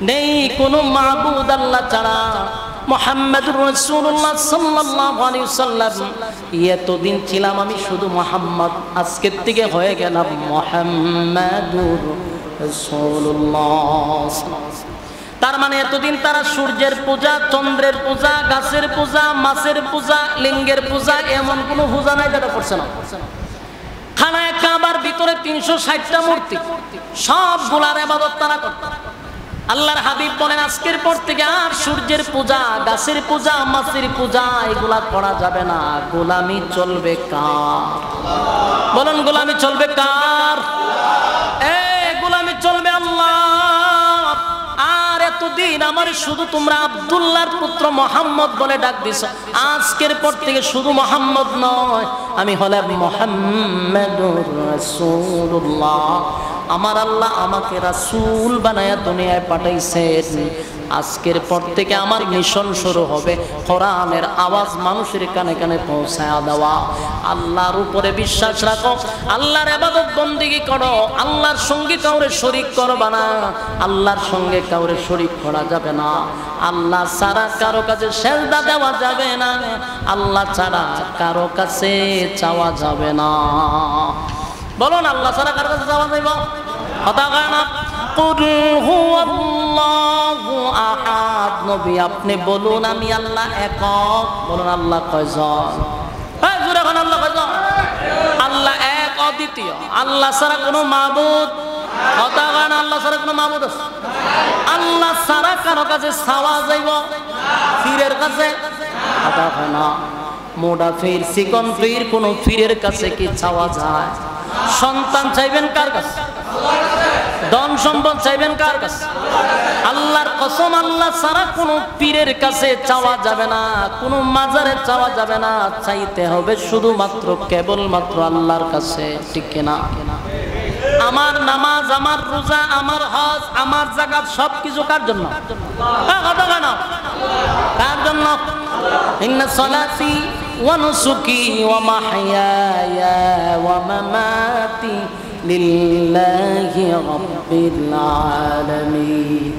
নেই কোনো মাবুদ আল্লাহ ছাড়া, মুহাম্মদুর রাসূলুল্লাহ সাল্লাল্লাহু আলাইহি ওয়াসাল্লাম। এতদিন ছিলাম আমি শুধু মুহাম্মদ, আজকের থেকে হয়ে গেলাম মুহাম্মাদুর রাসূলুল্লাহ। তার মানে এতদিন তারা সূর্যের পূজা, চন্দ্রের পূজা, গাছের পূজা, মাছের পূজা, লিঙ্গের পূজা, এমন কোনো পূজা নাই যেটা করছে না। খানায়ে কাবার ভিতরে ৩৬০টা মূর্তি, সবগুলার ইবাদত তারা করত। আল্লাহর হাবিব বলেন আজকের পর থেকে আর সূর্যের পূজা, গাছের পূজা, মাছের পূজা এগুলা করা যাবে না। গোলামি চলবে কার? বলুন গোলামি চলবে কার? গোলামি চলবে আল্লাহ। আর এতদিন আমার শুধু তোমরা আব্দুল্লাহর পুত্র মুহাম্মদ বলে ডাক দিছ, আজকের পর থেকে শুধু মুহাম্মদ নয়, আমি হলাম মুহাম্মাদুর রাসূলুল্লাহ। আমার আল্লাহ আমাকে রাসূল বানায়া দুনিয়ায় পাঠাইছেন। আজকের পর থেকে আমার মিশন শুরু হবে কোরআনের আওয়াজ মানুষের কানে কানে পৌঁছায়া দেওয়া। আল্লাহর উপরে বিশ্বাস রাখো, আল্লাহর ইবাদত বন্দেগী করো, আল্লাহর সঙ্গে কাউরে শরীক করবা না। আল্লাহর সঙ্গে কাউরে শরীক করা যাবে না। আল্লাহ ছাড়া কারো কাছে সেজদা দেওয়া যাবে না। আল্লাহ ছাড়া কারো কাছে চাওয়া যাবে না। বলুন আল্লাহ ছাড়া কারো কাছে চাওয়া যাইব? কথা কয় না? কুল হুয়াল্লাহু আহাদ। নবী আপনি বলুন আমি আল্লাহ একক। বলুন আল্লাহ কয়জন? এই জোরে বলুন আল্লাহ কয়জন? আল্লাহ এক, অদ্বিতীয়। আল্লাহ ছাড়া কোনো মাবুদ, কথা কয় না, আল্লাহ ছাড়া কোনো মাবুদ আছে? আল্লাহ ছাড়া কারো কাছে চাওয়া যাইব? পীরের কাছে? কথা কয় না। মোটা পীর, চিকন পীর, কোন পীরের কাছে কি চাওয়া যায়? সন্তান চাইবেন কার কাছে? ধন সম্পদ চাইবেন কার কাছে? আল্লাহর কসম, আল্লাহ ছাড়া কোনো পীরের কাছে চাওয়া যাবে না, কোনো মাজারে চাওয়া যাবে না। চাইতে হবে শুধুমাত্র কেবলমাত্র আল্লাহর কাছে। ঠিক কিনা? আমার নামাজ, আমার রোজা, আমার হজ, আমার যাকাত সবকিছু কার জন্য? কথা কেন? কার জন্য? ইন্না সলাতি ওয়া নুসুকি ওয়া মাহইয়ায়া ওয়া মামাতি লিল্লাহি রাব্বিল আলামিন।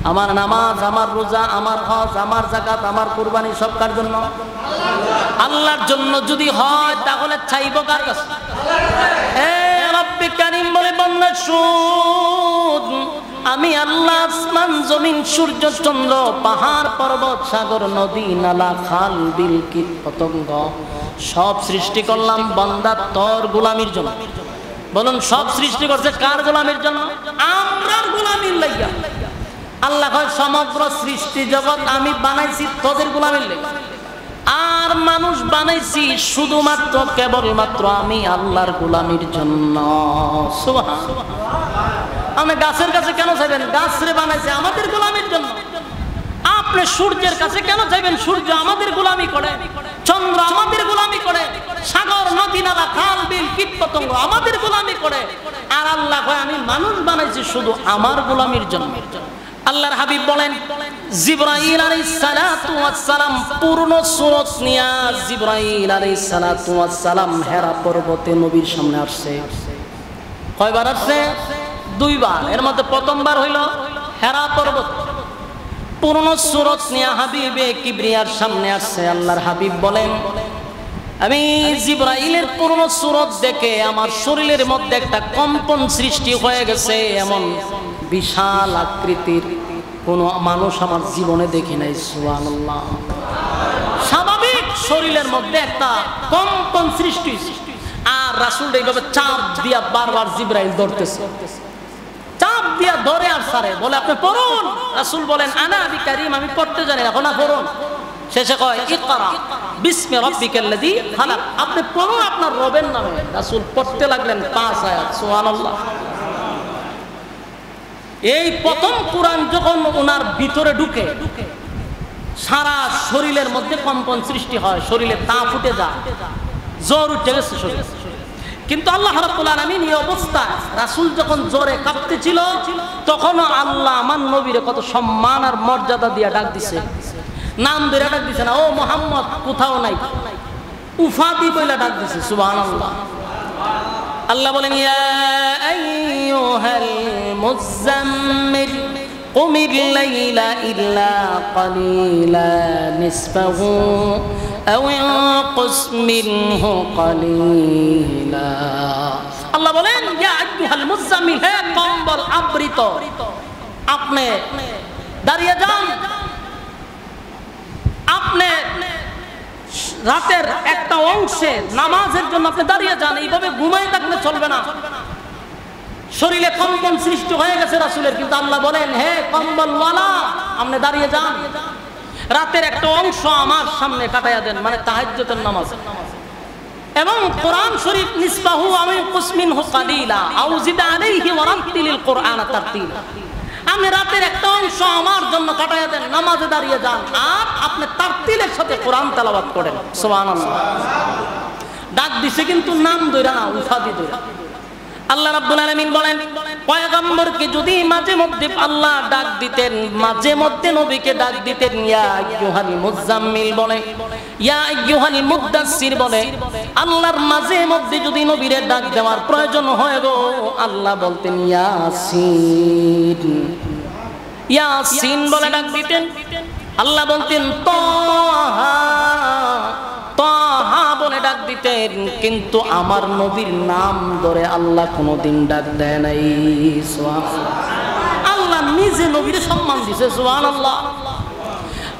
আমার নামাজ, আমার রোজা, আমার হজ, আমার যাকাত, আমার কুরবানি সব কার জন্য? আল্লাহর জন্য যদি হয় তাহলে চাইব কার কাছে? রব্বে কারীম বলে বান্দা শুন, আমি আল্লাহ আসমান জমিন সূর্য চন্দ্র পাহাড় পর্বত সাগর নদী নালা খাল বিল কীট পতঙ্গ সব সৃষ্টি করলাম বান্দা তোর গোলামির জন্য। বলুন সব সৃষ্টি করছে কার গোলামির জন্য? আমরার গোলামির লাইগা। আল্লাহ কয় সমগ্র সৃষ্টি জগৎ আমি বানাইছি তোদের গোলামির লাইগা। আর মানুষ বানাইছি শুধুমাত্র কেবলমাত্র আমি আল্লাহর গোলামির জন্য। সুবহানাল্লাহ। আমি গাছের কাছে কেন চাইবেন? গাছরে বানাইছে আমাদের গোলামির জন্য। আপনি সূর্যের কাছে কেন চাইবেন? সূর্য আমাদের গোলামি করে, চন্দ্র আমাদের গোলামি করে, সাগর নদী নালা খাল বিল কীট পতঙ্গ আমাদের গোলামি করে। আর আল্লাহ কয় আমি মানুষ বানাইছি শুধু আমার গোলামির জন্য। আল্লাহর হাবিব বলেন জিবরাইল আলাইহিস সালাতু ওয়াস সালাম পূর্ণ সূরত নিয়া জিবরাইল আলাইহিস সালাতু ওয়াস সালাম হেরা পর্বতে নবীর সামনে আসছে। কয়বার আসছে? দুইবার। এর মধ্যে প্রথমবার হইল হেরা পর্বত। পূর্ণ সূরত নিয়া হাবিবে কিবরিয়ার সামনে আসছে। আল্লাহর হাবিব বলেন আমি জিবরাইলের পূর্ণ সূরত দেখে আমার শরীরের মধ্যে একটা কম্পন সৃষ্টি হয়ে গেছে। এমন বিশাল আকৃতির কোন মানুষ আমার জীবনে দেখি নাই। সুবহানাল্লাহ। স্বাভাবিক শরীরের মধ্যে একটা কম্পন সৃষ্টি, আর রাসূল এইভাবে চাপ দিয়া বারবার জিবরাইল ধরতেছে, চাপ দিয়া ধরে আর সারে বলে আপনি পড়ুন। রাসূল বলেন আনা আবি কারীম, আমি পড়তে জানি না, না পড়ুন। শেষে কয় ইকরা বিসমি রাব্বিকাল্লাযী খালাক, আপনি পড়ুন আপনার রবের নামে। রাসূল পড়তে লাগলেন 5 আয়াত। সুবহানাল্লাহ। এই প্রথম কোরআন যখন ওনার ভিতরে ঢুকে সারা শরীরের মধ্যে কম্পন সৃষ্টি হয়, শরীরে তাপ উঠে যায়, জ্বর উঠে গেছে শরীরে। কিন্তু আল্লাহ রাব্বুল আলামিন এই অবস্থায় রাসূল যখন জ্বরে কাঁপতেছিল তখনও আল্লাহ আমার নবীরে কত সম্মান আর মর্যাদা দিয়ে ডাক দিছে, নাম ধরে ডাক দিছে না, ও মুহাম্মদ কোথাও নাই, উফাদি বইলা ডাক দিছে। সুবহানাল্লাহ। আল্লাহ বলেন ইয়া আইয়ুহাল মুযাম্মিল কুমিল লাইলা ইল্লা কালিলা নিসফাহু আও ইনকুস মিনহু কালিলা। আল্লাহ বলেন ইয়া আইয়ুহাল মুযাম্মিল, হে কম্বল আবৃত, আপনি দাঁড়িয়ে যান, আপনি রাতের একটা অংশে নামাজের জন্য আপনি দাঁড়িয়ে যান। এইভাবে ঘুমায় থাকলে চলবে না। শরীরে কম্পন সৃষ্টি হয়ে গেছে রাসূলের, কিন্তু আল্লাহ বলেন হে কম্বলওয়ালা, আপনি দাঁড়িয়ে যান, রাতের একটা অংশ আমার সামনে কাটাইয়া দেন, মানে তাহাজ্জুদের নামাজ। এবং কোরআন শরীফ নিসবাহু আও ইনকুস মিনহু কালিলা আও জিদ আলাইহি ওয়া রাত্তিলিল কোরআন তারতিলা, আপনি রাতের একটা অংশ আমার জন্য কাটাইয়া দেন, নামাজে দাঁড়িয়ে যান, আর আপনি তারতিলের সাথে কোরআন তেলাওয়াত করেন। সুবহানাল্লাহ। ডাক দিছে কিন্তু নাম ধইরা না, উফাদি ধইরা। আল্লাহ রাব্বুল আলামিন বলেন পয়গম্বরকে যদি মাঝে মধ্যে আল্লাহ ডাক দিতেন, মাঝে মধ্যে নবীকে ডাক দিতেন ইয়া আইয়ুহাল মুযাম্মিল বলে, ইয়া আইয়ুহাল মুদ্দাসসির বলে, আল্লাহর মাঝে মধ্যে যদি নবীরে ডাক দেওয়ার প্রয়োজন হয় গো, আল্লাহ বলতেন ইয়াসিন, ইয়াসিন বলে ডাক দিতেন। আল্লাহ বলতেন তাহা, তাহা বলে ডাক দিতেন, কিন্তু আমার নবীর নাম ধরে আল্লাহ কোনোদিন ডাক দেয় নাই। সুবহানাল্লাহ। আল্লাহ নিজে নবীর সম্মান দিয়েছে। সুবহানাল্লাহ।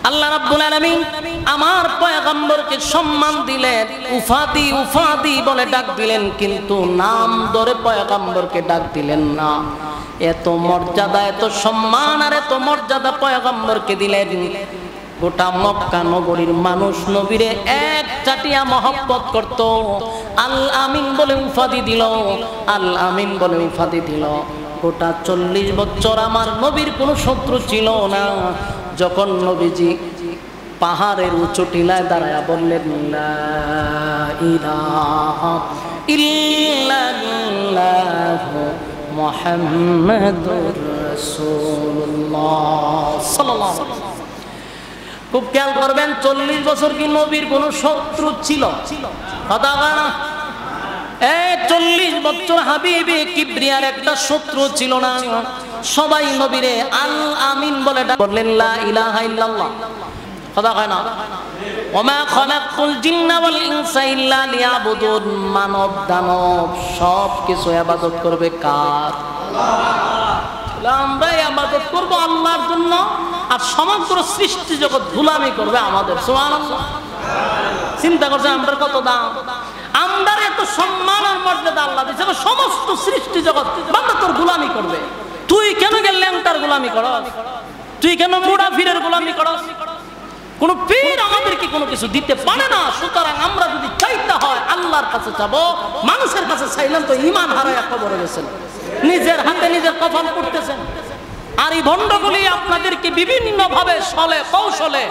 আল্লাহ রাব্বুল আলামিন আমার পয়গম্বরকে সম্মান দিলেন, উফাদি উফাদি বলে ডাক দিলেন, কিন্তু নাম ধরে পয়গম্বরকে ডাক দিলেন না। এত মর্যাদা, এত সম্মান আর এত মর্যাদা পয়গম্বরকে দিলেন, গোটা মক্কা নগরীর মানুষ নবীরে এক চাটিয়া মহব্বত করত। আল আমিন বলে উফাদি দিল, আল আমিন বলে উফাদি দিল। গোটা 40 বছর আমার নবীর কোনো শত্রু ছিল না। যখন নবীজি পাহাড়ের উঁচু টিলায় দাঁড়ায়া বললেন লা ইলাহা ইল্লাল্লাহু মুহাম্মাদুর রাসূলুল্লাহ সাল্লাল্লাহু আলাইহি ওয়াসাল্লাম। খুব খেয়াল করবেন, 40 বছর কি নবীর কোন শত্রু ছিল? কথা বলেন। এই 40 বছর হাবিবে কিবরিয়ার একটা শত্রু ছিল না। সবাই নবীরে আল আমিন বলে বললেন লা ইলাহা ইল্লাল্লাহ। কথা কয় না? ওমা খালাকতুল জিন্না ওয়াল ইনসা ইল্লা লিয়াবুদুন। মানব দানব সব কিছু ইবাদত করবে কার? আল্লাহ। আমরা ইবাদত করব আল্লাহর জন্য, আর সমগ্র সৃষ্টি জগৎ গোলামি করবে আমাদের। সুবহানাল্লাহ। চিন্তা করছেন আমরা কত দাম? আমরা এত সম্মান আর মর্যাদা আল্লাহ দিয়েছে, সমস্ত সৃষ্টি জগৎ বান্দা তোর গোলামি করবে। তুই কেন ল্যাংটার গোলামি করস? তুই কেন মুড়া ফিরের গোলামি করস? কোন পীর আমাদেরকে কোনো কিছু দিতে পারে না। সুতরাং আমরা যদি চাইতে হয় আল্লাহর কাছে যাবো, মানুষের কাছে চাইলাম তো ঈমান হারায়া কবরে গেছেন, নিজের হাতে নিজের কফন করতেছেন। আর এই ভণ্ডগুলি আপনাদেরকে বিভিন্ন ভাবে ছলে কৌশলে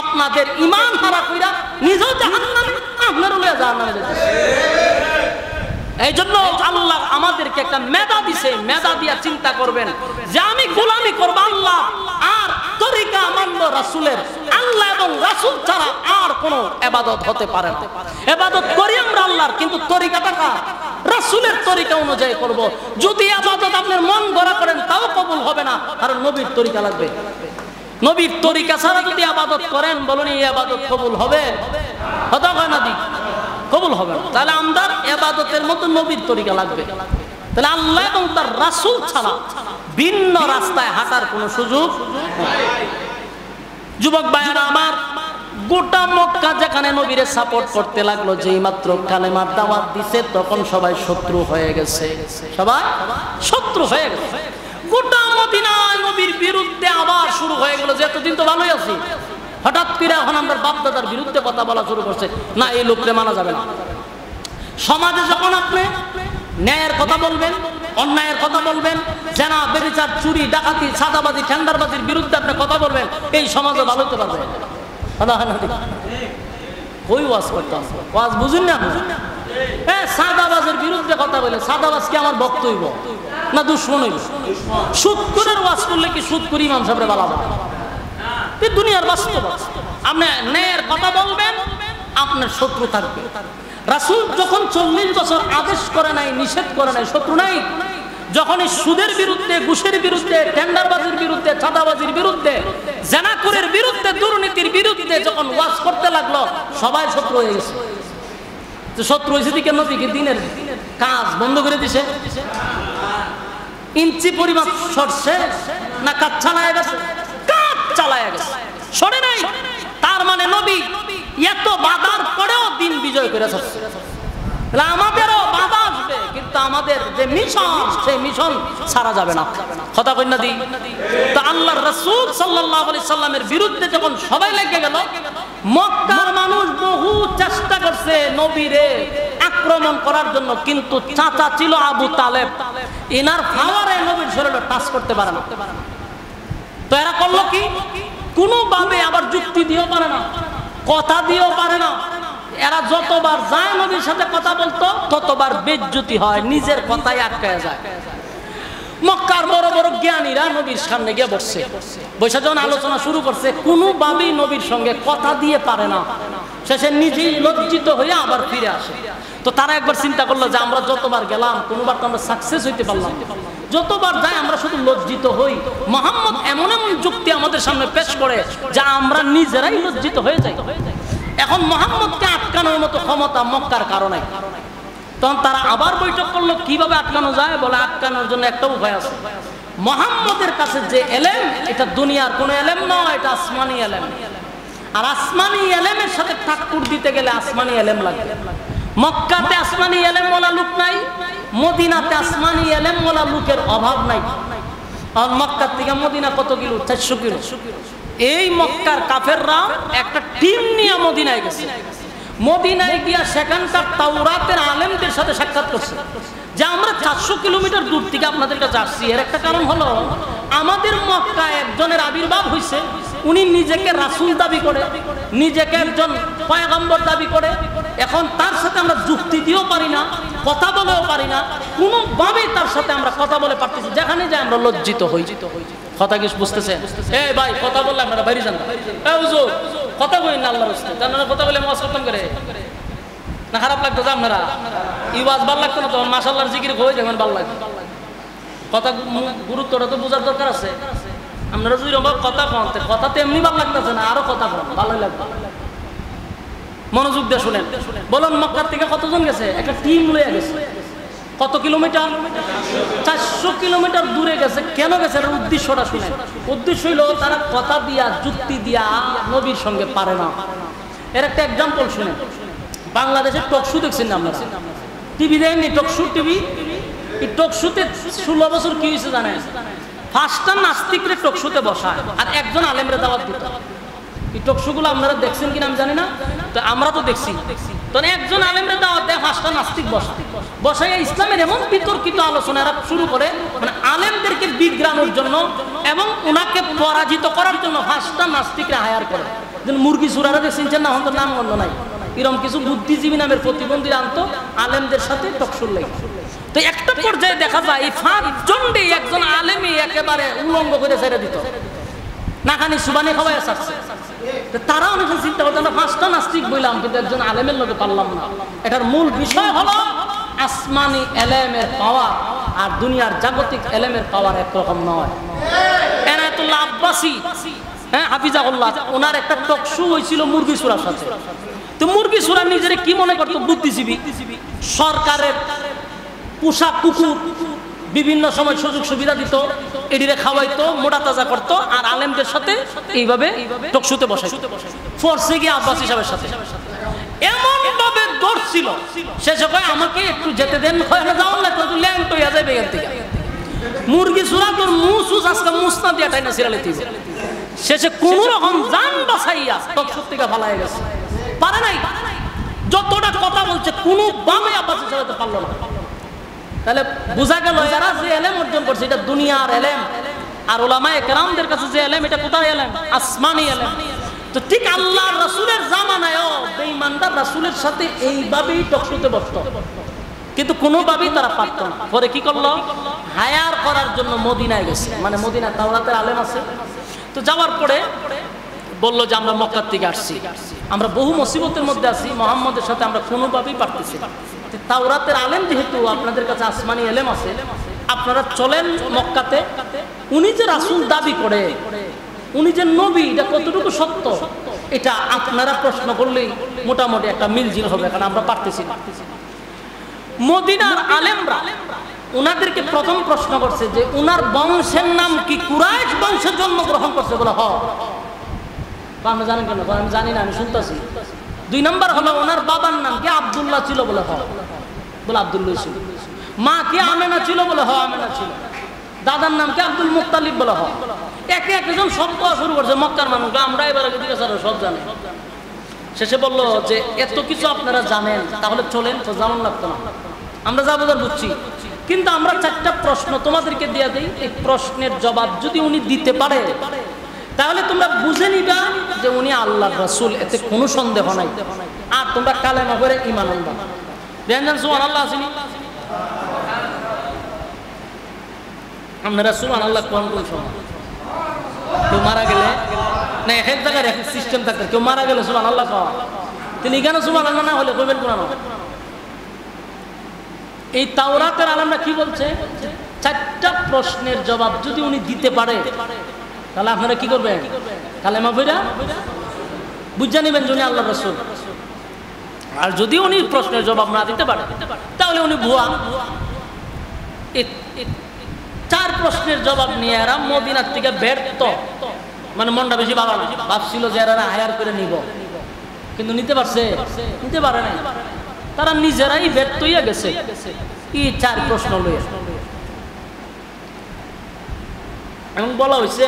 আপনাদের ঈমান হারা কইরা নিজেও জাহান্নামে, আপনারও জাহান্নামে যেতেছে। এই জন্য আল্লাহ আমাদেরকে একটা মেধা দিছে, মেধা দিয়া চিন্তা করবেন যে আমি গোলামি করব আল্লাহ, আর তরিকা মানব রাসূলের। আল্লাহ এবং রাসূল ছাড়া আর কোনো ইবাদত হতে পারে না। ইবাদত করি আমরা আল্লাহর, কিন্তু তরিকাটা কার? রাসূলের তরিকা অনুযায়ী করব। যদি ইবাদত আপনার মন গড়া করেন তাও কবুল হবে না, কারণ নবীর তরিকা লাগবে। নবীর তরিকা ছাড়া যদি ইবাদত করেন, বলুন এই ইবাদত কবুল হবে? হতে হয় না দি, কবুল হবে না। তাহলে আমাদের ইবাদতের মতো নবীর তরিকা লাগবে। তাহলে আল্লাহ এবং তার রাসূল ছাড়া ভিন্ন রাস্তায় হাঁটার কোনো সুযোগ নাই। যুবক ভাইয়েরা আমার, গোটা মক্কা যেখানে নবীরে সাপোর্ট করতে লাগলো, যেই মাত্র কালেমার দাওয়াত দিছে তখন সবাই শত্রু হয়ে গেছে, সবাই শত্রু হয়ে গেছে। গোটা মদিনায় নবীর বিরুদ্ধে আবার শুরু হয়ে গেল যে এতদিন তো ভালোই আছি, হঠাৎ করে এখন আমার বাপ দাদার বিরুদ্ধে কথা বলা শুরু করছে। না, এই লোককে মানা যাবে না। সমাজে যখন আপনি ন্যায়ের কথা বলবেন, অন্যায়ের কথা বলবেন, জেনা ব্যভিচার চুরি ডাকাতি সাদাবাজি টেন্ডারবাজির বিরুদ্ধে আপনি কথা বলবেন, এই সমাজে ভালো হতে পারবে। কই ওয়াজ করতাম, ওয়াজ বুঝুন না? সাদাবাজের বিরুদ্ধে কথা বলে, সাদাবাজ কি আমার বক্তব্য না দুশ্মন হইব? সুদখোরের ওয়াজ করলে কি সুদখোর ইমাম সাহেবের বালাবা? এই দুনিয়ার বাস্তব। আপনি ন্যায়ের কথা বলবেন, আপনার শত্রু থাকবে। রাসূল যখন 40 বছর আদেশ করে নাই, নিষেধ করে নাই, শত্রু নাই। যখনই সুদের বিরুদ্ধে, ঘুষের বিরুদ্ধে, টেন্ডারবাজির বিরুদ্ধে, চাঁদাবাজির বিরুদ্ধে, জেনাকুরের বিরুদ্ধে, দুর্নীতির বিরুদ্ধে যখন ওয়াজ করতে লাগলো, সবাই শত্রু হয়ে গেছে। শত্রু হয়েছে দিকে নবীকে দিনের কাজ বন্ধ করে দিছে। ইঞ্চি পরিমাপ সরছে না কাজ চালায় গেছে? কাজ চালায় গেছে, সরে নাই। তার মানে নবী এত বাধার পরেও দিন বিজয় করে যাচ্ছে। আমাদেরও বাধা আসবে, কিন্তু আমাদের যে মিশন, সেই মিশন ছাড়া যাবে না। কথা কই না দি? তো আল্লাহর রাসূল সাল্লাল্লাহু আলাইহি সাল্লামের বিরুদ্ধে যখন সবাই লেগে গেল, মক্কার মানুষ বহু চেষ্টা করছে নবীরে আক্রমণ করার জন্য, কিন্তু চাচা ছিল আবু তালেব, ইনার পাওয়ারে নবীর শরীরে টাচ করতে পারে না। তো এরা করলো কি? কোনোভাবে আবার যুক্তি দিয়েও পারে না, কথা দিয়েও পারে না। এরা যতবার যায় নবীর সাথে কথা বলতো, ততবার বেজ্জতি হয়, নিজের কথাই আটকায় যায়। মক্কার বড় বড় জ্ঞানীরা নবীর সামনে গিয়ে বসছে, বসে যখন আলোচনা শুরু করছে, কোনোভাবেই নবীর সঙ্গে কথা দিয়ে পারে না। শেষে নিজেই লজ্জিত হয়ে আবার ফিরে আসে। তো তারা একবার চিন্তা করলো যে আমরা যতবার গেলাম, কোনোবার তো আমরা সাকসেস হইতে পারলাম, যতবার যাই আমরা শুধু লজ্জিত হই। মুহাম্মদ এমন এমন যুক্তি আমাদের সামনে পেশ করে যা আমরা নিজেরাই লজ্জিত হয়ে যাই। এখন মুহাম্মদকে আটকানোর মতো ক্ষমতা মক্কার কারণে। তখন তারা আবার বৈঠক করলো, কিভাবে আটকানো যায়? বলে আটকানোর জন্য একটা উপায় আছে। মুহাম্মদের কাছে যে এলেম, এটা দুনিয়ার কোনো এলেম নয়, এটা আসমানি এলেম। আর আসমানি এলেমের সাথে ঠাকুর দিতে গেলে আসমানি এলেম লাগবে। মক্কাতে আসমানি এলেম ওয়ালা লোক নাই, মদিনাতে আসমানি এলেম ওয়ালা লোকের অভাব নাই। আর মক্কার থেকে মদিনা কত কিলো? 400 কিলো। এই মক্কার কাফেররা একটা টিম নিয়ে মদিনায় গেছে। মদিনায় গিয়া সেখানকার তাওরাতের আলেমদের সাথে সাক্ষাৎ করছে যে আমরা 400 কিলোমিটার দূর থেকে আপনাদের কাছে আসছি। এর একটা কারণ হলো, আমাদের মক্কায় একজনের আবির্ভাব হয়েছে, উনি নিজেকে রাসূল দাবি করে, নিজেকে একজন পয়গম্বর দাবি করে। এখন তার সাথে আমরা যুক্তি দিয়েও পারি না, কথা বলেও পারি না, কোনোভাবেই তার সাথে আমরা কথা বলে পারতেছি। যেখানে যাই আমরা লজ্জিত হই। কথা কি বুঝতেছেন? এই ভাই কথা বললে আমরা বাইরে যান, এই হুজুর কথা কই না, আল্লাহর রাস্তায় আপনারা কথা বলে ওয়াজ করতাম করে না? খারাপ লাগতো যে আপনারা এই ওয়াজ ভালো লাগতো না, তখন মাশাআল্লাহর জিকির হয়ে যখন ভালো লাগে। কথা গুরুত্বটা তো বোঝার দরকার আছে। আপনারা যদি কথা কনতে, কথা তো এমনি ভালো লাগতেছে না, আরো কথা কন, ভালোই লাগবে। মনোযোগ দিয়ে শুনেন। বলুন মক্কার থেকে কতজন গেছে? একটা টিম লয়ে গেছে। কত কিলোমিটার? 400 কিলোমিটার দূরে গেছে। কেন গেছে? এর উদ্দেশ্যটা শুনেন। উদ্দেশ্য হইল তারা কথা দিয়া, যুক্তি দিয়া নবীর সঙ্গে পারে না। এর একটা এক্সাম্পল শুনেন। বাংলাদেশের টকশু দেখছেন না আপনারা? টিভি দেখেননি? টকশু টিভি, এই টকশুতে 16 বছর কি হয়েছে জানেন? 5টা নাস্তিকরে টকশুতে বসায় আর একজন আলেমরে দাওয়াত দিত। এই টকশুগুলো আপনারা দেখছেন কিনা আমি জানি না, তো আমরা তো দেখছি। তো একজন আলেমরে দাওয়াত দেয়, 5টা নাস্তিক বসায় ইসলামের এমন বিতর্কিত আলোচনা এরা শুরু করে, মানে আলেমদেরকে বিগ্রানোর জন্য এবং ওনাকে পরাজিত করার জন্য 5টা নাস্তিকরা হায়ার করে। যেন মুরগি সুরারা দেখছেন না, হয়তো নাম গন্ধ নাই, এরকম কিছু বুদ্ধিজীবী নামের প্রতিবন্ধী আনতো আলেমদের সাথে টকশুর লেগে। তো একটা পর্যায়ে দেখা যায় এই 5 জনই একজন আলেমই একেবারে উলঙ্গ করে ছেড়ে দিত, নাখানি সুবানি খাওয়াই আসছে। তারা অনেক চিন্তা করতো আমরা 5টা নাস্তিক বললাম, কিন্তু একজন আলেমের লোকে পারলাম না। এটার মূল বিষয় হলো আসমানি এলেমের পাওয়ার আর দুনিয়ার জাগতিক এলেমের পাওয়ার একরকম নয়। এনায়েতুল্লাহ আব্বাসী, হ্যাঁ হাফিজাহুল্লাহ, ওনার একটা টকশো হয়েছিল মুরগি সুরার সাথে। তো মুরগি সুরা নিজের কি মনে করতো? বুদ্ধিজীবী, সরকারের পোশাক কুকুর বিভিন্ন সময় সুযোগ সুবিধা দিত, এডিরে খাওয়াইতো, মোটা তাজা করতো, আর আলেমদের সাথে এইভাবে টকশুতে বসাইতো। ফোর্সে গিয়ে আব্বাসী সাহেবের সাথে এমন ভাবে দৌড়ছিল, শেষে কয় আমাকে একটু যেতে দেন, যাওয়ার লাগতো ল্যান্ড হইয়া যাবে এখান থেকে। মুরগি সুরা তোর মুসুস আজকে মুসনা দিয়া টাইনা সিরালে দিব। শেষে কোন রকম জান বাঁচাইয়া টকশুর থেকে ফালাই গেছে, পারে নাই। যতটা কথা বলছে কোনো বামে আব্বাসী চালাতে পারলো না। তাহলে বোঝা গেল এরা যে এলেম অর্জন করছে এটা দুনিয়ার এলেম, আর উলামায়ে কেরামদের কাছে যে এলেম এটা কোথায় এলেম? আসমানি এলেম। তো ঠিক আল্লাহর রাসূলের জামানায়ও বেঈমানরা রাসূলের সাথে এইভাবেই টকশুতে বসত, কিন্তু কোনোভাবেই তারা পারত না। পরে কি করলো? হায়ার করার জন্য মদিনায় গেছে, মানে মদিনা তাওরাতের আলেম আছে। তো যাওয়ার পরে বললো যে আমরা মক্কার থেকে আসছি, আমরা বহু মুসিবতের মধ্যে আছি, মুহাম্মদের সাথে আমরা কোনোভাবেই পারতেছি না। তাওরাতের আলেম যেহেতু আপনাদের কাছে আসমানি এলেম আছে, আপনারা চলেন মক্কাতে, উনি যে রাসূল দাবি করে, উনি যে নবী, এটা কতটুকু সত্য, এটা আপনারা প্রশ্ন করলেই মোটামুটি একটা মিলজিল হবে, কারণ আমরা পারতেছি না। মদিনার আলেমরা উনাদেরকে প্রথম প্রশ্ন করছে যে উনার বংশের নাম কি কুরাইশ বংশে জন্মগ্রহণ করছে? বলে হ। আপনি জানেন কেন? আমি জানি না, আমি শুনতেছি। 2 নম্বর হলো ওনার বাবার নাম কি আব্দুল্লাহ ছিল? বলে হ। বলে আব্দুল্লাহ ছিল। মা কি আমেনা ছিল? বলে হ, আমেনা ছিল। দাদার নাম কি আব্দুল মুত্তালিব? বলে হ। একে একজন সব কোয়া শুরু করছে মক্কার মানুষ, আমরা এবার সব জানি। শেষে বললো যে এত কিছু আপনারা জানেন, তাহলে চলেন। তো যেমন লাগতো না, আমরা যা বোঝার বুঝছি, কিন্তু আমরা 4টা প্রশ্ন তোমাদেরকে দিয়ে দিই। এই প্রশ্নের জবাব যদি উনি দিতে পারে, তাহলে তোমরা বুঝে নিবা যে উনি আল্লাহর রাসূল, এতে কোনো সন্দেহ নাই। আর তোমরা কালেমা পড়ে ঈমান আনবা। দেখেন সুবহানাল্লাহ আসেনি? আপনারা সুবহানাল্লাহ কোন কোন সময়? কেউ মারা গেলে না, এক জায়গায় এক সিস্টেম থাকে, কেউ মারা গেলে সুবহানাল্লাহ কওয়া, তিনি কেন সুবহানাল্লাহ না হলে কইবেন কোন? এই তাওরাতের আলেমরা কি বলছে? 4টা প্রশ্নের জবাব যদি উনি দিতে পারে, তাহলে আপনারা কি করবেন? কালেমা পড়া বুঝা নিবেন যে উনি আল্লাহর রাসূল। আর যদি উনি প্রশ্নের জবাব না দিতে পারে, তাহলে উনি ভুয়া। 4 প্রশ্নের জবাব নিয়ে এরা মদিনার থেকে ব্যর্থ, মানে মনটা বেশি ভালো না, ভাবছিল যে এরা হায়ার করে নিব, কিন্তু নিতে পারছে? নিতে পারে নাই। তারা নিজেরাই ব্যর্থ হইয়া গেছে এই 4 প্রশ্ন লইয়া। এবং বলা হয়েছে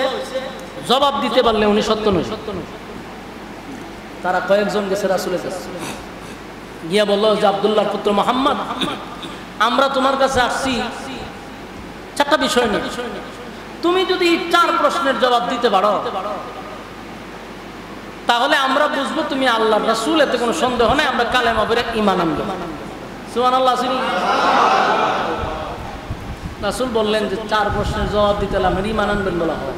জবাব দিতে পারলে উনি সত্য নয়। তারা কয়েকজন গেছে রাসূলের কাছে, গিয়া বলল যে আব্দুল্লাহর পুত্র মুহাম্মদ, আমরা তোমার কাছে আসছি 4টা বিষয় নিয়ে। তুমি যদি 4 প্রশ্নের জবাব দিতে পারো, তাহলে আমরা বুঝবো তুমি আল্লাহর রাসূল, এতে কোনো সন্দেহ নাই। আমরা কালেমা পড়ে ঈমান আনবো। সুবহানাল্লাহ আসেনি? রাসূল বললেন যে 4 প্রশ্নের জবাব দিতে হলে আমরা ঈমান আনবেন বলা হয়।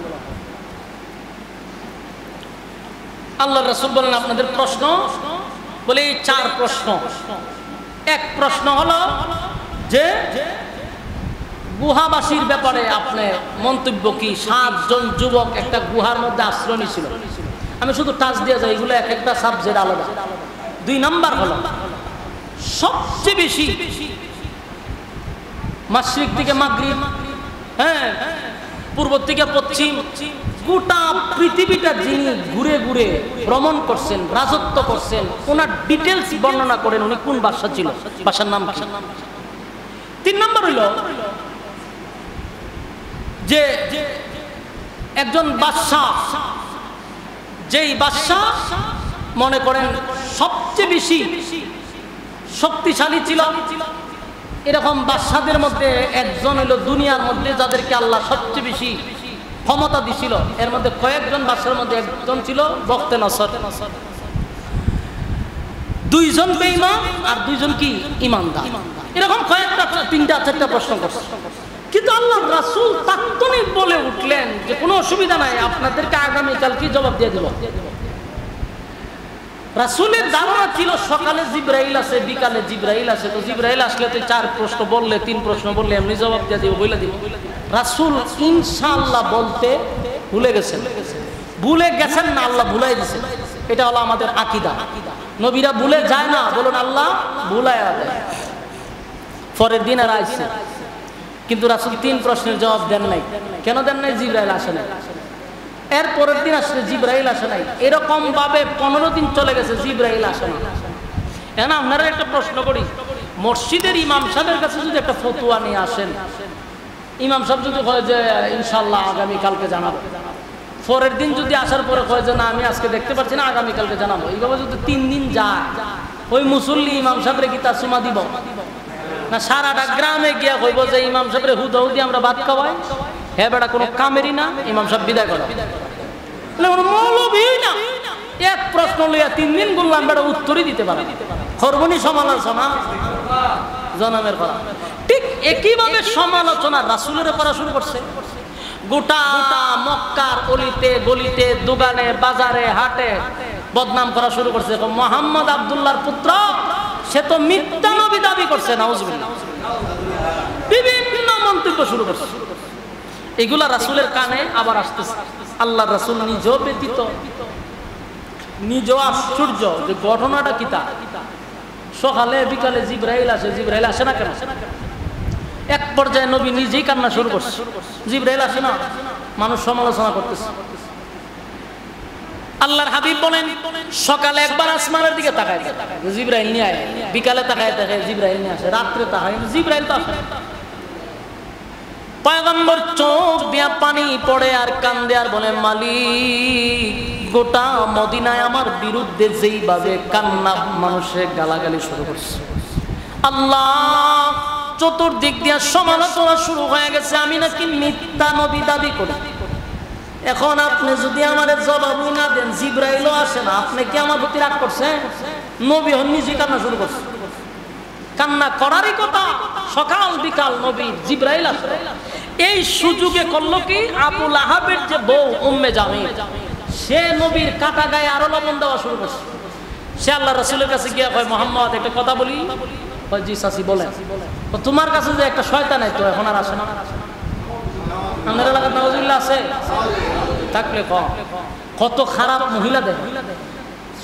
আল্লাহর রাসূল বললেন আপনাদের প্রশ্ন, বলে এই 4 প্রশ্ন। এক প্রশ্ন হলো যে গুহাবাসীর ব্যাপারে আপনার মন্তব্য কি? 7 জন যুবক একটা গুহার মধ্যে আশ্রয় নিয়েছিল। আমি শুধু টাচ দিয়ে যাই, এগুলো এক একটা সাবজেক্ট আলাদা। 2 নাম্বার হলো সবচেয়ে বেশি মাশরিক থেকে মাগরিব, হ্যাঁ, পূর্ব থেকে পশ্চিম, গোটা পৃথিবীটা যিনি ঘুরে ঘুরে ভ্রমণ করছেন, রাজত্ব করছেন, ওনার ডিটেলস বর্ণনা করেন উনি কোন বাদশা ছিল, বাদশার নাম কি। 3 নাম্বার হইল যে একজন বাদশা, যেই বাদশা মনে করেন সবচেয়ে বেশি শক্তিশালী ছিল, এরকম বাদশাদের মধ্যে একজন হলো দুনিয়ার মধ্যে যাদেরকে আল্লাহ সবচেয়ে বেশি ক্ষমতা দিছিল। এর মধ্যে কয়েকজন বাদশার মধ্যে একজন ছিল বখতে নসর। 2 জন বেঈমান আর 2 জন কি ঈমানদার। এরকম কয়েকটা 3টা 4টা প্রশ্ন করছে। কিন্তু আল্লাহর রাসূল তাৎক্ষণিক বলে উঠলেন যে কোনো অসুবিধা নাই, আপনাদেরকে আগামীকাল কি জবাব দিয়ে দেব। রাসূলের ধারণা ছিল সকালে জিবরাইল আছে, বিকালে জিবরাইল আছে, তো জিবরাইল আসলে তো 4 প্রশ্ন বললে, 3 প্রশ্ন বললে এমনি জবাব দিয়ে দিব, বলে দিব। রাসূল ইনশাআল্লাহ বলতে ভুলে গেছেন। ভুলে গেছেন না, আল্লাহ ভুলাই দিয়েছেন। এটা হলো আমাদের আকীদা। নবীরা ভুলে যায় না, বলুন আল্লাহ ভুলায়া দেয়। পরের দিন আর আইছে, কিন্তু রাসূল 3 প্রশ্নের জবাব দেন নাই। কেন দেন নাই? জিবরাইল আসে নাই। এর পরের দিন আসলে জিবরাইল আসে নাই। এরকম ভাবে 15 দিন চলে গেছে, জিবরাইল আসে না। এখন আপনারা একটা প্রশ্ন করি, মসজিদের ইমাম সাহেবের কাছে যদি একটা ফতোয়া নিয়ে আসেন, ইমাম সাহেব যদি কয় যে ইনশাআল্লাহ আগামী কালকে জানাবো, পরের দিন যদি আসার পরে কয় যে না আমি আজকে দেখতে পাচ্ছি না, আগামী কালকে জানাবো, এইভাবে যদি 3 দিন যায়, ওই মুসল্লি ইমাম সাহেবরে কি তার সুমা দিব না? সারাটা গ্রামে গিয়া কইব যে ইমাম সাহেবরে হুদাহুদি আমরা ভাত খাওয়াই, হ্যাঁ বেটা কোনো কামেরই না, ইমাম সাহেব বিদায় করো, মৌলভী না। এক প্রশ্ন লইয়া 3 দিন বললাম, বেটা উত্তরই দিতে পারে। খরবনি সমালোচনা জনমের করা। ঠিক একইভাবে সমালোচনা রাসূলের করা শুরু করছে। গোটা মক্কার অলিতে গলিতে, দোকানে বাজারে হাটে বদনাম করা শুরু করছে। মুহাম্মদ আব্দুল্লাহর পুত্র, সে তো মিথ্যা নবী দাবি করছে। নাউজুবিল্লাহ। বিভিন্ন মন্তব্য উঠতে শুরু করছে। এগুলা রাসূলের কানে আবার আসতেছে। আল্লাহর রাসূল নিজেও ব্যতীত, নিজেও আশ্চর্য যে ঘটনাটা কি। তা সকালে বিকালে জিবরাইল আসে না কেন? এক পর্যায়ে নবী নিজেই কান্না শুরু করছে। জিবরাইল আসে না, মানুষ সমালোচনা করতেছে। আল্লাহর হাবিব বলেন, সকালে একবার আসমানের দিকে তাকায় জিবরাইল নিয়ে আয়, বিকালে তাকায় জিবরাইল নিয়ে আসে, রাত্রে তাকায় জিবরাইল তো আসে। পয়গম্বর চোখ দিয়া পানি পড়ে আর কান্দে আর বলে, মালিক, গোটা মদিনায় আমার বিরুদ্ধে যেইভাবে কান্না মানুষের গালাগালি শুরু করছে, আল্লাহ চতুর্দিক দিয়া সমালোচনা শুরু হয়ে গেছে, আমি নাকি মিথ্যা নবী দাবি করি। এখন আপনি যদি আমাদের জবাব না দেন, জিবরাইলও আসে না, আপনি কি আমার প্রতি রাগ করছেন? নবী হন নিজে কান্না শুরু করছে। কান্না করারই কথা, সকাল বিকাল নবী জিবরাইল আসে। এই সুযোগে করলো কি, আবু লাহাবের যে বউ উম্মে জামিল, সে নবীর কাটা গায়ে আরো লবণ দেওয়া শুরু করছে। সে আল্লাহ রাসূলের কাছে গিয়ে কয়, মুহাম্মদ একটা কথা বলি। জি চাচি বলেন। তোমার কাছে যে একটা শয়তান তো এখন আর আসে না? আমাদের এলাকার নাউজুবিল্লাহ আছে থাকলে কত খারাপ মহিলা দেখ,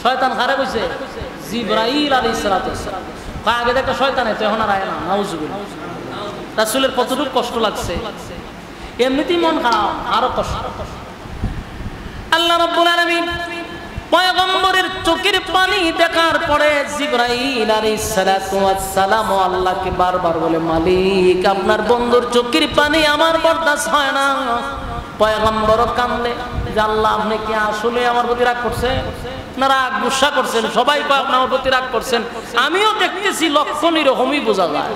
শয়তান খারাপ হয়েছে। জিবরাইল আলাইহিস সালাতু ওয়াসসালাম আগে একটা শয়তান তো এখন আর আয় না, নাউজুবিল্লাহ। রাসূলের কতটুকু কষ্ট লাগছে, এমনিতেই মন খারাপ, আরো কষ্ট। আল্লাহ রাব্বুল আলামিন পয়গম্বরের চোখের পানি দেখার পরে জিবরাইল আলাইহিস সালাতু ওয়াস সালাম আল্লাহকে বারবার বলে, মালিক, আপনার বন্ধুর চোখের পানি আমার বরদাস্ত হয় না। পয়গম্বরও কান্দে যে, আল্লাহ, আপনি কি আসলে আমার প্রতি রাগ করছেন না রাগ গুসা করছেন? সবাই কয় আপনি আমার প্রতি রাগ করছেন, আমিও দেখতেছি লক্ষণ এরকমই বোঝা যায়।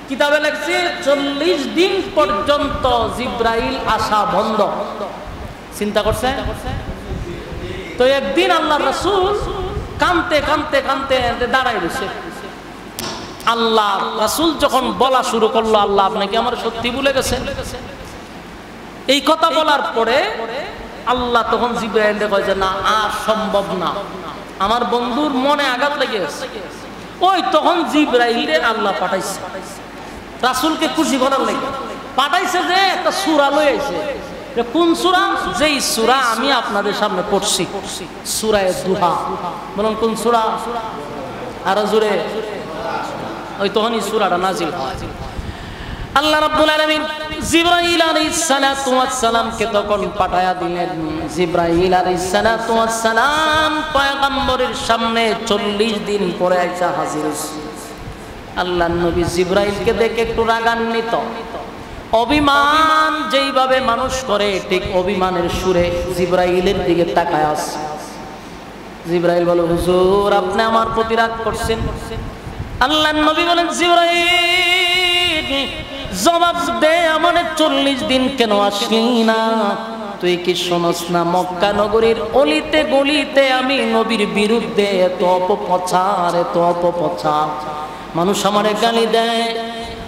কিতাবে লেখছে 40 দিন পর্যন্ত জিবরাইল আসা বন্ধ। চিন্তা করছে তো একদিন আল্লাহ রাসূল কাঁদতে কাঁদতে কাঁদতে দাঁড়ায় রয়েছে। আল্লাহ রাসূল যখন বলা শুরু করলো, আল্লাহ, আপনি কি আমার সত্যি ভুলে গেছেন? এই কথা বলার পরে আল্লাহ তখন জিবরাইলকে কয় যে, না, আর সম্ভব না, আমার বন্ধুর মনে আঘাত লেগে গেছে। ওই তখন জিবরাইলকে আল্লাহ পাঠাইছে রাসূলকে খুশি করার লাগে। পাঠাইছে যে একটা সূরা লই আইছে। কোন সূরা? যেই সূরা আমি আপনাদের সামনে পড়ছি, সূরা দুহা। বলুন কোন সূরা? আরো জোরে। ওই তখনই সূরাটা নাজিল হয়। আল্লাহ রাব্বুল আলামিন জিবরাইল আলাইহিস সালাতু ওয়াস সালামকে তখন পাঠায়া দিলেন। জিবরাইল আলাইহিস সালাতু ওয়াস সালাম পয়গম্বরের সামনে 40 দিন পরে আইসা হাজির হইছে। আল্লাহর নবী জিবরাইলকে দেখে একটু রাগান্বিত। অভিমান যেইভাবে মানুষ করে, ঠিক অভিমানের সুরে জিবরাইলের দিকে তাকায় আছে। জিবরাইল বলে, হুজুর, আপনি আমার প্রতি রাগ করছেন? আল্লাহর নবী বলেন, জিবরাইল, জবাব দে, আমার 40 দিন কেন আসলি না? তুই কি শোনস না, মক্কা নগরীর অলিতে গলিতে আমি নবীর বিরুদ্ধে এত অপপ্রচার, এত অপপ্রচার। মানুষ আমারে গালি দেয়,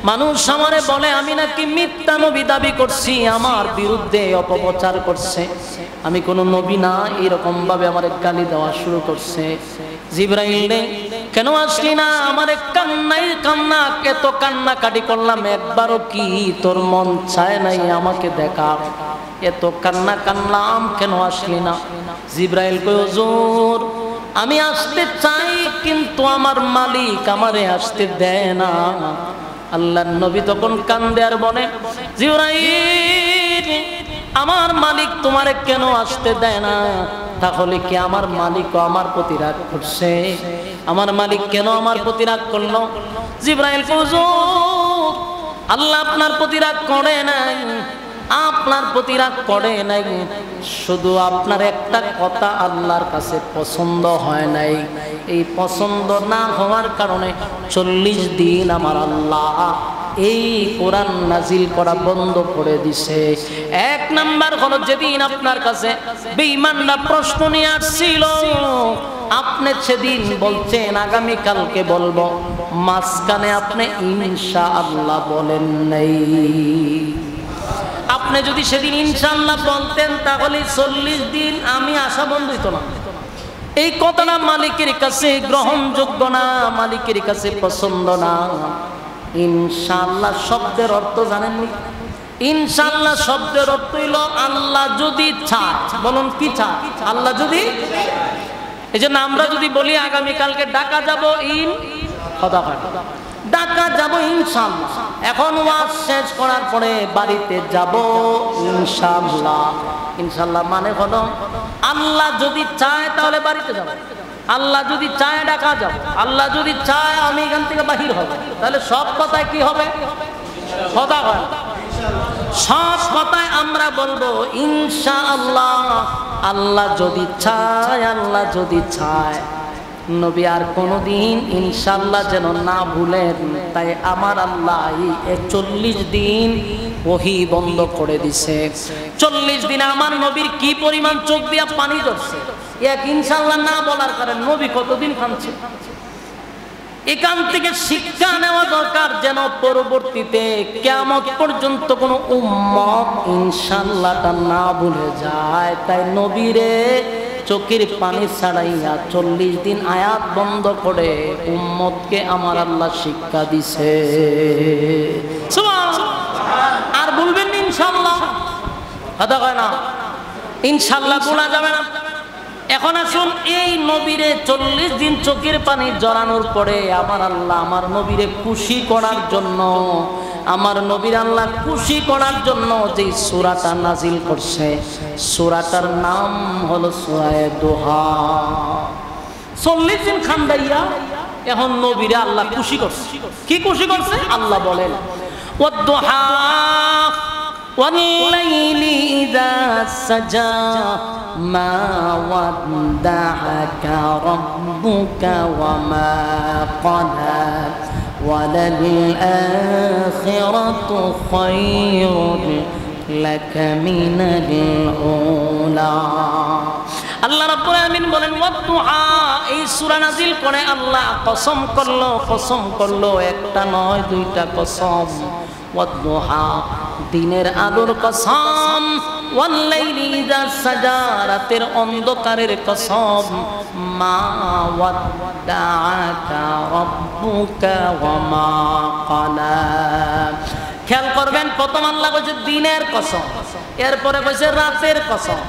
মানুষ আমারে বলে আমি নাকি মিথ্যা নবী দাবি করছি, আমার বিরুদ্ধে অপপ্রচার করছে, আমি কোন নবী না, এরকম ভাবে আমারে গালি দেওয়া শুরু করছে। জিবরাইল রে, কেন আসলি না? আমারে কান্নাই কান্না, এত কান্নাকাটি করলাম, একবারও কি তোর মন চায় নাই আমাকে দেখা? এত কান্না কান্নাম, কেন আসলি না? জিবরাইল কয়, হুজুর, আমি আসতে চাই, কিন্তু আমার মালিক আমারে আসতে দেয় না। আল্লাহর নবী তখন কান্দে আর বলে, জিবরাইল, আমার মালিক তোমারে কেন আসতে দেয় না? তাহলে কি আমার মালিক আমার প্রতি রাগ করছে? আমার মালিক কেন আমার প্রতি রাগ করলো? জিবরাইল কয়, হুজুর, আল্লাহ আপনার প্রতি রাগ করে নাই, আপনার প্রতি রাগ করে নাই, শুধু আপনার একটা কথা আল্লাহর কাছে পছন্দ হয় নাই। এই পছন্দ না হওয়ার কারণে 40 দিন আমার আল্লাহ এই কোরআন নাজিল করা বন্ধ করে দিছে। এক নাম্বার হলো, যেদিন আপনার কাছে বেঈমানরা প্রশ্ন নিয়ে আসছিল, আপনি সেদিন বলছেন আগামী কালকে বলবো, মাঝখানে আপনি ইনশাআল্লাহ বলেন নাই। আপনি যদি সেদিন ইনশাআল্লাহ বলতেন, তাহলে 40 দিন আমি আশা বন্ধ হইতো না। এই কথাটা মালিকের কাছে গ্রহণযোগ্য না, মালিকের কাছে পছন্দ না। ইনশাআল্লাহ শব্দের অর্থ জানেননি? ইনশাআল্লাহ শব্দের অর্থ হইল আল্লাহ যদি চায়। বলুন কি চায়? আল্লাহ যদি, এই জন্য আমরা যদি বলি আগামীকালকে ঢাকা যাব, ঢাকা যাব ইনশাআল্লাহ। এখন ওয়াজ শেষ করার পরে বাড়িতে যাব ইনশাআল্লাহ। ইনশাআল্লাহ মানে হলো আল্লাহ যদি চায় তাহলে বাড়িতে যাব, আল্লাহ যদি চায় ঢাকা যাব, আল্লাহ যদি চায় আমি এখান থেকে বাহির হব। তাহলে সব কথায় কি হবে? কথা হয়। সব কথায় আমরা বলবো ইনশাআল্লাহ, আল্লাহ যদি চায়, আল্লাহ যদি চায়। নবী আর কোনদিন ইনশাআল্লাহ যেন না ভুলেন। তাই আমার আল্লাহ 40 দিন ওহী বন্ধ করে দিছে। 40 দিনে আমার নবীর কি পরিমাণ চোখ দিয়া পানি ঝরছে এক ইনশাআল্লাহ না বলার কারণে। নবী কতদিন কাঁদছে। এখান থেকে শিক্ষা নেওয়া দরকার যেন পরবর্তীতে কিয়ামত পর্যন্ত কোনো উম্মত ইনশাআল্লাহটা না ভুলে যায়। তাই নবীরে চোখের পানি ছাড়াইয়া 40 দিন আয়াত বন্ধ করে উম্মতকে আমার আল্লাহ শিক্ষা দিছে। আর বলবেন ইনশাআল্লাহ, কথা কয় না, ইনশাআল্লাহ বলা যাবে না। এখন আসুন, এই নবীরে 40 দিন চোখের পানি জড়ানোর পরে আমার আল্লাহ আমার নবীরে খুশি করার জন্য, আমার নবীর আল্লাহ খুশি করার জন্য যে সূরাটা নাজিল করছে, সূরাটার নাম হলো সূরা দোহা। 40 দিন খান্দাইয়া এখন নবীরে আল্লাহ খুশি করছে। কি খুশি করছে? আল্লাহ বলেন ওয়াদ-দুহা وَاللَّيْلِ إِذَا سَجَى مَا وَدَّعَكَ رَبُّكَ وَمَا قَلَى وَلَلْآخِرَةُ خَيْرٌ لَكَ مِنَ الْأُولَى। আল্লাহ রাব্বুল আলামিন বলেন ওয়াদ-দুহা, এই সূরা নাজিল করে আল্লাহ কসম করলো, একটা নয় দুইটা কসম। ওয়াদ-দুহা, দিনের আলোর কসম। ওয়াল-লাইলি ইযা সাজা, রাতের অন্ধকারের কসম। মা ওয়াদ্দাআকা রাব্বুকা ওয়া মা ক্বালা। খেয়াল করবেন, প্রথম আল্লাহ কইছে দিনের কসম, এরপরে কইছে রাতের কসম।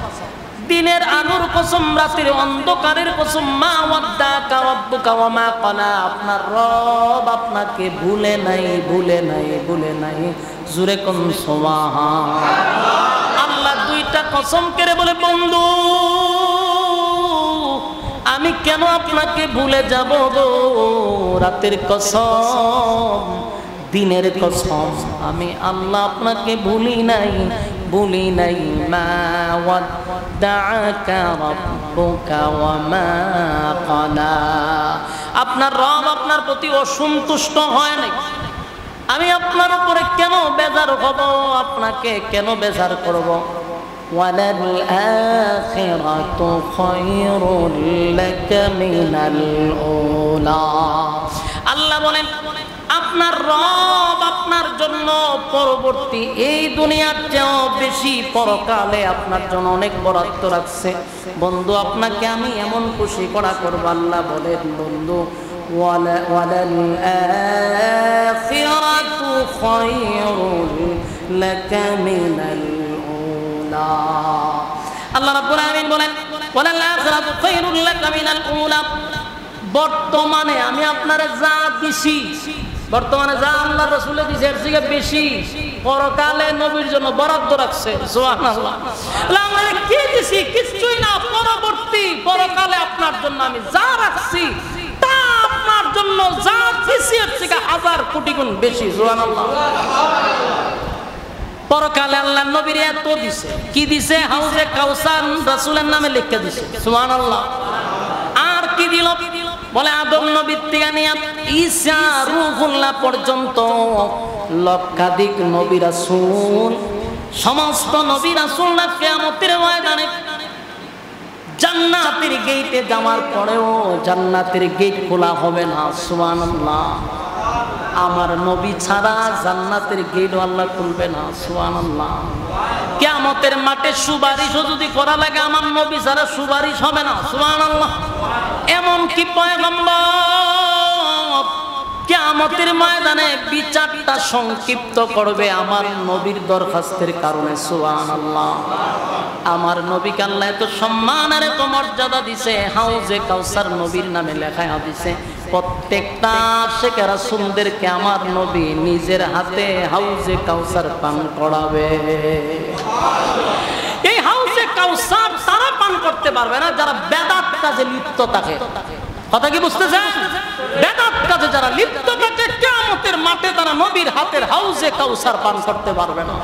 দিনের আলোর কসম, রাতের অন্ধকারের কসম। মা ওয়াদ্দাআকা রাব্বুকা ওয়া মা ক্বালা, আপনার রব আপনাকে ভুলে নাই। জোরে কোন সুবহানাল্লাহ। আল্লাহ দুইটা কসম করে বলে, বন্ধু আমি কেন আপনাকে ভুলে যাব গো? রাতের কসম, দিনের কসম, আমি আল্লাহ আপনাকে ভুলি নাই। মা ওয়াদ্দাআকা রাব্বুকা ওয়া মা ক্বালা, আপনার রব আপনার প্রতি অসন্তুষ্ট হয় নাই। আমি আপনার উপরে কেন বেজার হব? আপনাকে কেন বেজার করব? ওয়ালাল আখিরাতু খায়রুল লাকা মিনাল উলা। আল্লাহ বলেন আপনার রব আপনার জন্য পরবর্তী এই দুনিয়ার চেয়েও বেশি পরকালে আপনার জন্য অনেক বরাদ্দ রাখছে। বন্ধু আপনাকে আমি এমন খুশি করা করব। আল্লাহ বলেন বন্ধু ওয়ালাল আখিরাতু খায়রুল লাকা মিনাল উলা। আল্লাহ রাব্বুল আলামিন বলেন ওয়ালাল আখিরাতু খায়রুল লাকা মিনাল উলা। বর্তমানে আমি আপনারে যা দিছি, বর্তমানে যা আল্লাহ রাসূল দিছে এর থেকে বেশি পরকালে নবীর জন্য বরাদ্দ রাখছে। সুবহানাল্লাহ। আমরা কি দিছি? কিছুই না। পরবর্তী পরকালে আপনার জন্য আমি যা রাখছি তা আপনার জন্য যা দিছি এর থেকে 1000 কোটি গুণ বেশি। সুবহানাল্লাহ। পরকালে আল্লাহ নবীর এত দিছে। কি দিছে? হাউজে কাউসার রাসূলের নামে লিখে দিছে। সুবহানাল্লাহ। আর কি দিল? বলে আদম নবীর থেকে নিয়ে ঈসা রূহুল্লাহ পর্যন্ত লক্ষাধিক নবী রাসূল, সমস্ত নবী রাসূলরা কিয়ামতের ময়দানে জান্নাতের গেটে যাওয়ার পরেও জান্নাতের গেট খোলা হবে না। সুবহানাল্লাহ। আমার নবী ছাড়া জান্নাতের গেট আল্লাহ খুলবে না। সুবহানাল্লাহ। কিয়ামতের মাঠে সুপারিশও যদি করা লাগে আমার নবী ছাড়া সুপারিশ হবে না। সুবহানাল্লাহ। এমন কি পয়গম্বর কিয়ামতের ময়দানে বিচারটা সংক্ষিপ্ত করবে আমার নবীর দরখাস্তের কারণে। সুবহানাল্লাহ। আমার নবীকে আল্লাহ এত সম্মান আর এত মর্যাদা দিছে, হাউজে কাউসার নবীর নামে লেখায়া দিছে। প্রত্যেকটা আশিক রাসূলদেরকে আমার নবী নিজের হাতে হাউজে কাউসার পান করাবে। এই হাউজে কাউসার তারা পান করতে পারবে না যারা বেদাত কাজে লিপ্ত থাকে। কথা কি বুঝতেছেন? বেদাত কাজে যারা লিপ্ত থাকে কিয়ামতের মাঠে তারা নবীর হাতের হাউজে কাউসার পান করতে পারবে না।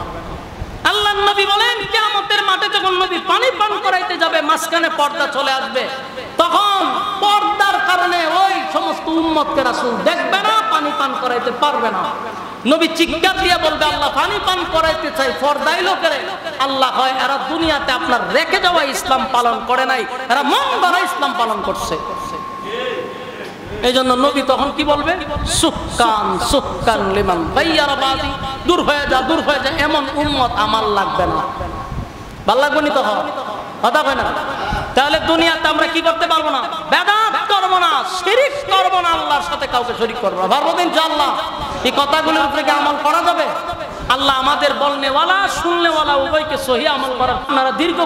আল্লাহর নবী বলেন কিয়ামতের মাঠে যখন নবী পানি পান করাইতে যাবে, মাঝখানে পর্দা চলে আসবে, তখন পর্দার কারণে ওই সমস্ত উম্মতকে রাসূল দেখবে না, পানি পান করাইতে পারবে না। নবী চিৎকার দিয়ে বলবে, আল্লাহ পানি পান করাইতে চাই, পর্দাই লোকেরে। আল্লাহ হয় এরা দুনিয়াতে আপনার রেখে যাওয়া ইসলাম পালন করে নাই, এরা মন গড়া ইসলাম পালন করছে। এই জন্য নবী তখন কি বলবে? সুক্কান সুক্কান লিমান গায়্যারা বাদি, দূর হয়ে যা, দূর হয়ে যা, এমন উম্মত আমার লাগবে না। ভালো লাগবে নি তখন? কথা কয় না? তাহলে দুনিয়াতে আমরা কি করতে পারবো না? বেদাত করবো না, শিরিক করবো না, আল্লাহর সাথে কাউকে শরীক করবো না। পারবো তো ইনশাআল্লাহ? এই কথাগুলোর উপরে কি আমল করা যাবে? আল্লাহ আমাদের বলনেওয়ালা শুননেওয়ালা উভয়কে সহি আমল করার আপনারা দীর্ঘ